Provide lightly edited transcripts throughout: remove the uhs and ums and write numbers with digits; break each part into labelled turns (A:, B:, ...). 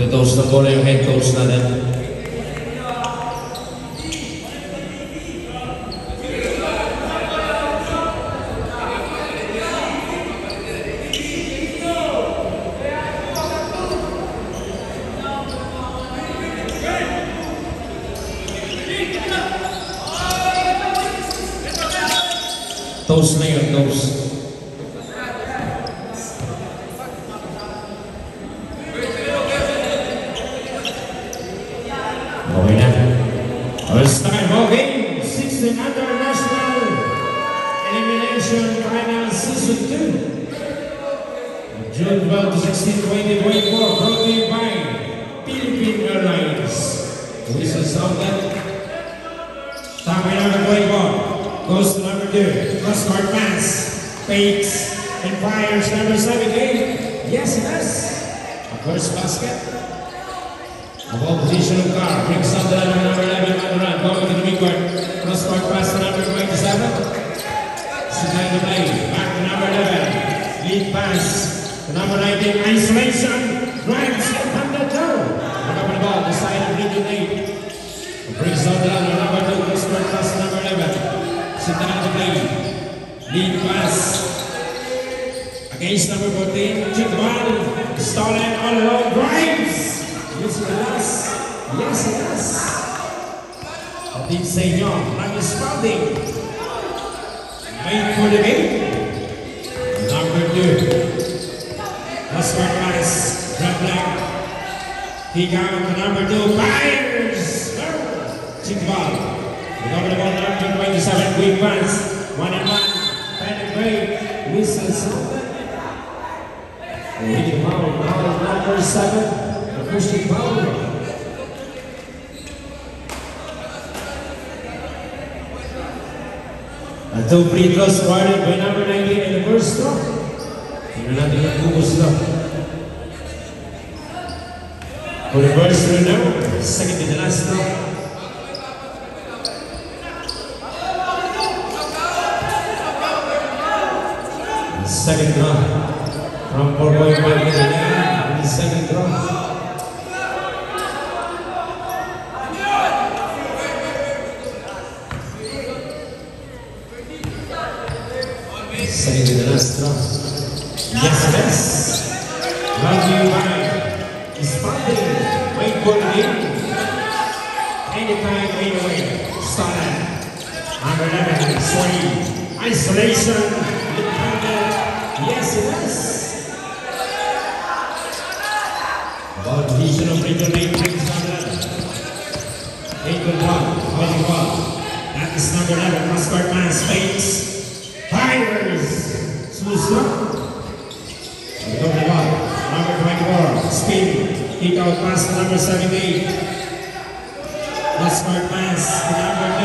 A: Magto-toast na bola yung head coach natin. Toast na yun, toast. Okay na. First time ball game, 16 under national elimination final season 2. June 12 to 16, 2024, brought to you by Philippine Airlines. Whistle sounded. Tapos number 24 goes to number 2. Cross-court pass, fakes, and fires number 78. Yes, it does. A first basket. A ball position of Carr brings up the line number 11 on the run. Going to the midcourt. Cross-court pass to number 27. Second to play. Back to number 11. Lead pass to number 19. Isolation. Drives from the toe. Pick up the ball. The side of lead to 8. Brings up the line number 2. Cross-court pass to number 11. Sit down to play. Lead pass against number 14. Check the ball. Stolen all alone. Drives. Yes, it does. Yes, it does. Atin sa inyo, responding. Made for the game. Number 2. Cross-court pass. Drop back. Kick out to number 2. Fires. Check the ball. Recover the ball, number 27, quick pass, 1-on-1, penetrate, whistle sounded. Hitting foul, number 7, the first foul. A 2 free throws scored by number 19 in the first throw. Tingnan natin ang kubos na. For the first throw now, second to the last throw. Second draw from 4.5 to the line. The second draw. Second to the last draw. Yes, yes. Brought to you by Spotting. Wait for the game. Anytime, anyway. Started. Number 11, Sway. Isolation. Yes, it is. Ball position of Region 8 brings on the 8-1, holding ball. That is number 11, cross-court pass, fakes, fires, smooth stop. Recover the ball, number 24, spin, kick out pass to number 78. Cross-court pass to number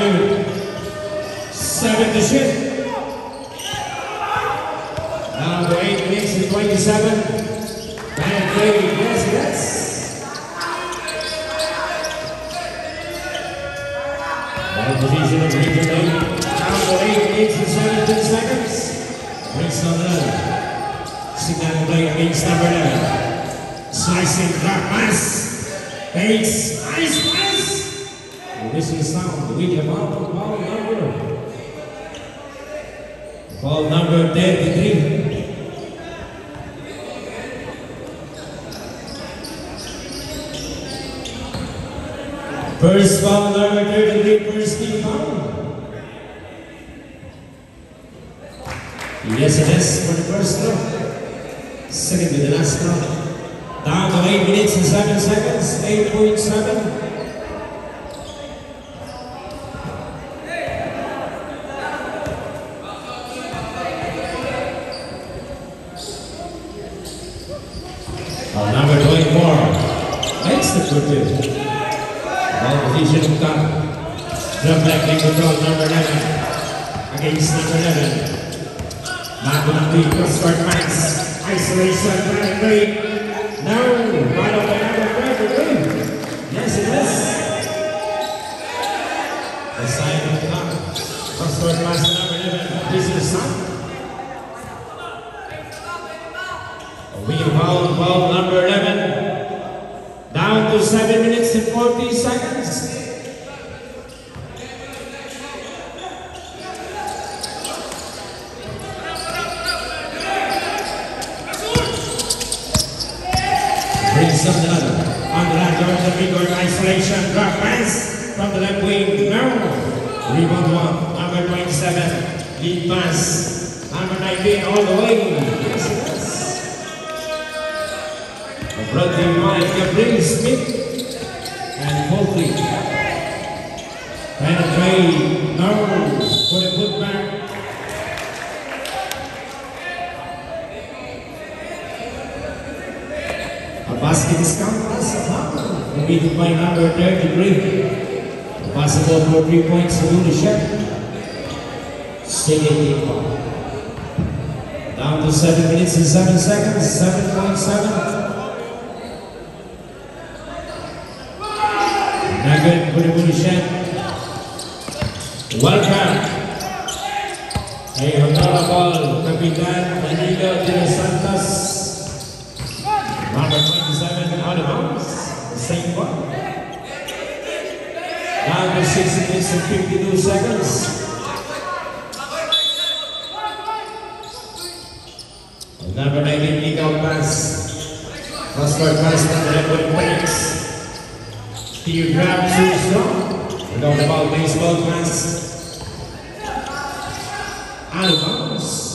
A: 2, 7 to shoot. Number 8 makes it 27. And play, yes, yes. Ball position of Region 8. Number 8 makes it 17 seconds. Brings on the signal play against number 11. Slicing drop pass. Fakes, nice pass. This is sound. We give out ball number 33. First foul number 33, first team foul. Yes, it is for the first throw. Second to the last throw. Down to 8 minutes and 7 seconds. 8.7. Number 24 makes the good two. Ball position of Carr. Drop back in control, number 11 against number 11. Back to the cross-court pass. Isolation, penetrate. No, right on the number 23. Yes, it is. The side of Carr. Cross-court pass to number 11. This is Sam. We foul ball number 11. and 40 seconds. Brings up the other. On the left, Georgia Bigor isolation. Drop pass from the left wing. No. Rebound one. Number 27. Lead pass. Number 19 all the way. Yes, yes. Brought to you by Gabriel Smith and Poultry. Penetrate. No. For the putback. A basket is counted somehow. Committed by number 33. Possible for 3 points to do the shot. Second game ball. Down to 7 minutes and 7 seconds. 7.7. Nugget for the booty shot. Welcome. Hey, Honora Ball, Kapitan Danilo de los Santos. Number 27 out of bounds. Same ball. Down to 6 minutes and 52 seconds. Number 19 kick out pass. Crossbar pass from the left wing Phoenix. Steve grab too strong. Without the ball, baseball pass. Out of bounds.